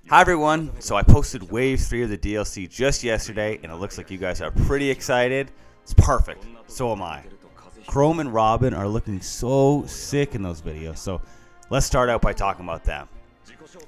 Hi everyone, so I posted Wave 3 of the DLC just yesterday, and it looks like you guys are pretty excited. It's perfect, so am I. Chrome and Robin are looking so sick in those videos, so let's start out by talking about them.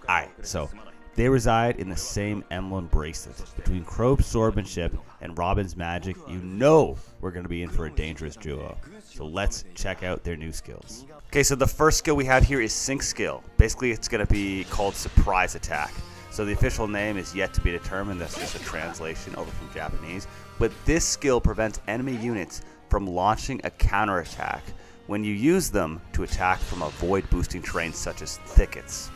Alright, so they reside in the same emblem bracelet. Between Chrome's swordsmanship and Robin's magic, you know we're going to be in for a dangerous duo. So let's check out their new skills. Okay, so the first skill we have here is Sync skill. Basically, it's going to be called Surprise Attack. So the official name is yet to be determined. That's just a translation over from Japanese. But this skill prevents enemy units from launching a counterattack when you use them to attack from avoid boosting terrain such as thickets.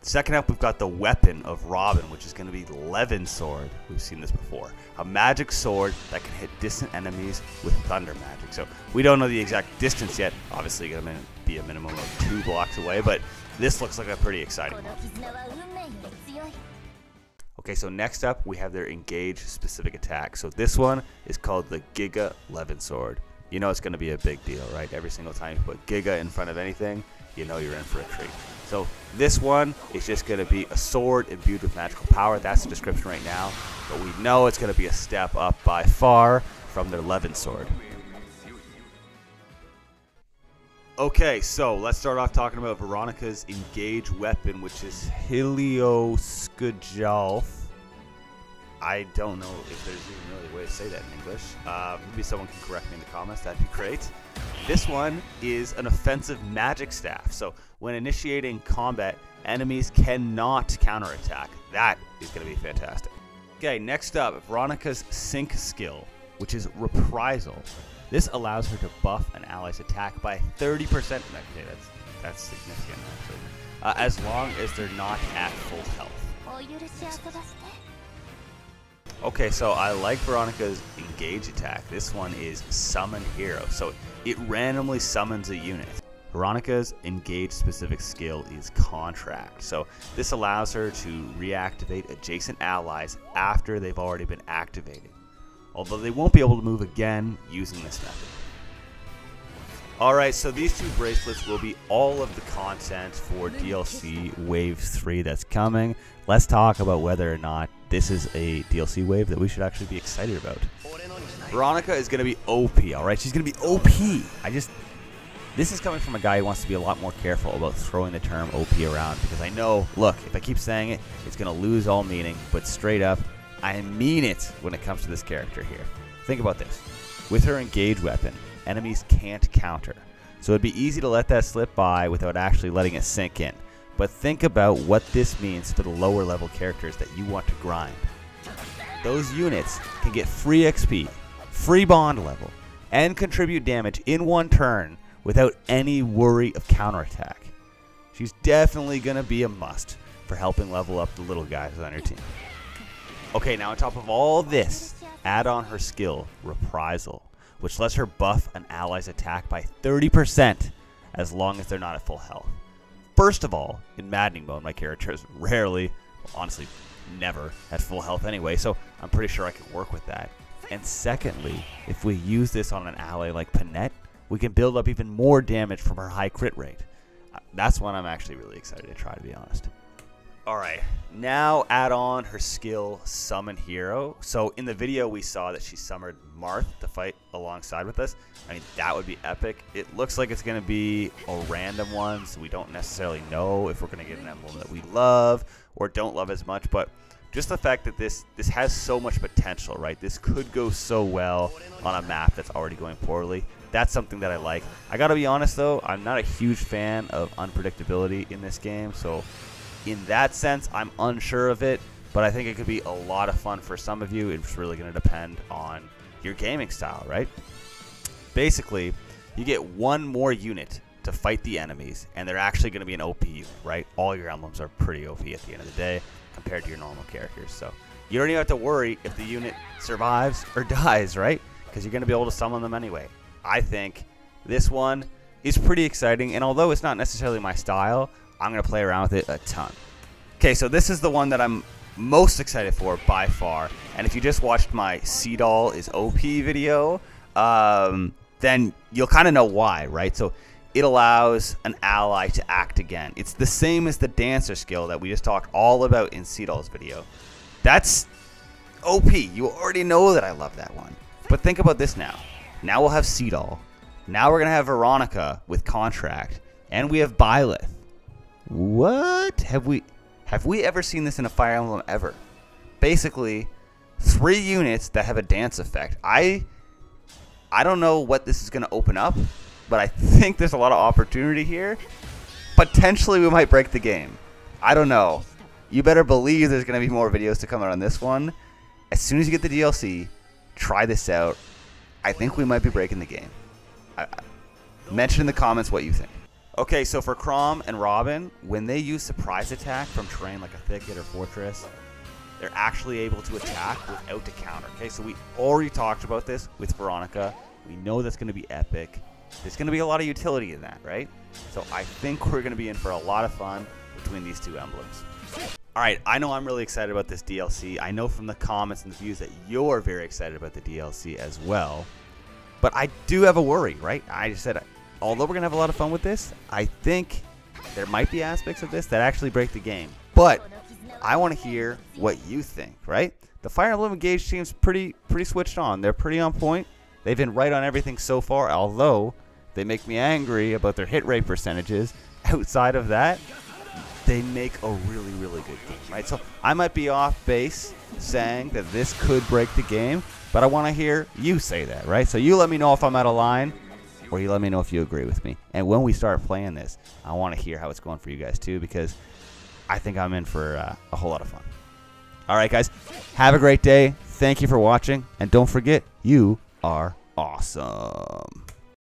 Second up, we've got the weapon of Robin, which is going to be Levin Sword. We've seen this before. A magic sword that can hit distant enemies with thunder magic. So we don't know the exact distance yet. Obviously, it's going to be a minimum of 2 blocks away, but this looks like a pretty exciting one. Okay, so next up, we have their Engage specific attack. So this one is called the Giga Levin Sword. You know it's going to be a big deal, right? Every single time you put Giga in front of anything, you know you're in for a treat. So this one is just going to be a sword imbued with magical power. That's the description right now. But we know it's going to be a step up by far from their Levin Sword. Okay, so let's start off talking about Veronica's Engage weapon, which is Helioscajalf. I don't know if there's even really a way to say that in English. Maybe someone can correct me in the comments. That'd be great. This one is an offensive magic staff. So when initiating combat, enemies cannot counterattack. That is going to be fantastic. Okay, next up, Veronica's Sync skill, which is Reprisal. This allows her to buff an ally's attack by 30%. Okay, that's significant, actually. As long as they're not at full health. Okay, so I like Veronica's Engage attack. This one is Summon Hero, so it randomly summons a unit. Veronica's Engage specific skill is Contract, so this allows her to reactivate adjacent allies after they've already been activated, although they won't be able to move again using this method. Alright, so these 2 bracelets will be all of the content for DLC Wave 3 that's coming. Let's talk about whether or not this is a DLC wave that we should actually be excited about. Veronica is going to be OP, alright? She's going to be OP. This is coming from a guy who wants to be a lot more careful about throwing the term OP around, because I know, look, if I keep saying it, it's going to lose all meaning, but straight up, I mean it when it comes to this character here. Think about this. With her Engage weapon, enemies can't counter, so it'd be easy to let that slip by without actually letting it sink in. But think about what this means for the lower level characters that you want to grind. Those units can get free XP, free bond level, and contribute damage in one turn without any worry of counterattack. She's definitely going to be a must for helping level up the little guys on your team. Okay, now on top of all this, add on her skill, Reprisal, which lets her buff an ally's attack by 30% as long as they're not at full health. First of all, in maddening mode, my character is rarely, well, honestly, never at full health anyway, so I'm pretty sure I can work with that. And secondly, if we use this on an ally like Panette, we can build up even more damage from her high crit rate. That's one I'm actually really excited to try, to be honest. Alright, now add on her skill, Summon Hero. So in the video we saw that she summoned Marth to fight alongside with us. I mean, that would be epic. It looks like it's going to be a random one, so we don't necessarily know if we're going to get an emblem that we love or don't love as much, but just the fact that this has so much potential, right? This could go so well on a map that's already going poorly. That's something that I like. I gotta be honest though, I'm not a huge fan of unpredictability in this game, so in that sense, I'm unsure of it, but I think it could be a lot of fun for some of you. It's really going to depend on your gaming style, right? Basically, you get one more unit to fight the enemies, and they're actually going to be an OP unit, right? All your emblems are pretty OP at the end of the day compared to your normal characters, so you don't even have to worry if the unit survives or dies, right? Because you're going to be able to summon them anyway. I think this one is pretty exciting, and although it's not necessarily my style, I'm going to play around with it a ton. Okay, so this is the one that I'm most excited for by far. And if you just watched my Seadoll is OP video, then you'll kind of know why, right? So it allows an ally to act again. It's the same as the Dancer skill that we just talked all about in Seedol's video. That's OP. You already know that I love that one. But think about this now. Now we'll have Seedol. Now we're going to have Veronica with Contract. And we have Byleth. What? Have we ever seen this in a Fire Emblem ever? Basically, 3 units that have a dance effect. I don't know what this is going to open up, but I think there's a lot of opportunity here. Potentially, we might break the game. I don't know. You better believe there's going to be more videos to come out on this one. As soon as you get the DLC, try this out. I think we might be breaking the game. Mention in the comments what you think. Okay, so for Chrom and Robin, when they use surprise attack from terrain like a thicket or fortress, they're actually able to attack without a counter. Okay, so we already talked about this with Veronica. We know that's going to be epic. There's going to be a lot of utility in that, right? So I think we're going to be in for a lot of fun between these 2 emblems. All right, I know I'm really excited about this DLC. I know from the comments and the views that you're very excited about the DLC as well. But I do have a worry, right? I just said, although we're going to have a lot of fun with this, I think there might be aspects of this that actually break the game. But I want to hear what you think, right? The Fire Emblem Engage team's pretty switched on. They're pretty on point. They've been right on everything so far, although they make me angry about their hit rate percentages. Outside of that, they make a really, really good game, right? So I might be off base saying that this could break the game, but I want to hear you say that, right? So you let me know if I'm out of line, or you let me know if you agree with me. And when we start playing this, I want to hear how it's going for you guys too, because I think I'm in for a whole lot of fun. All right, guys, have a great day. Thank you for watching, and don't forget, you are awesome.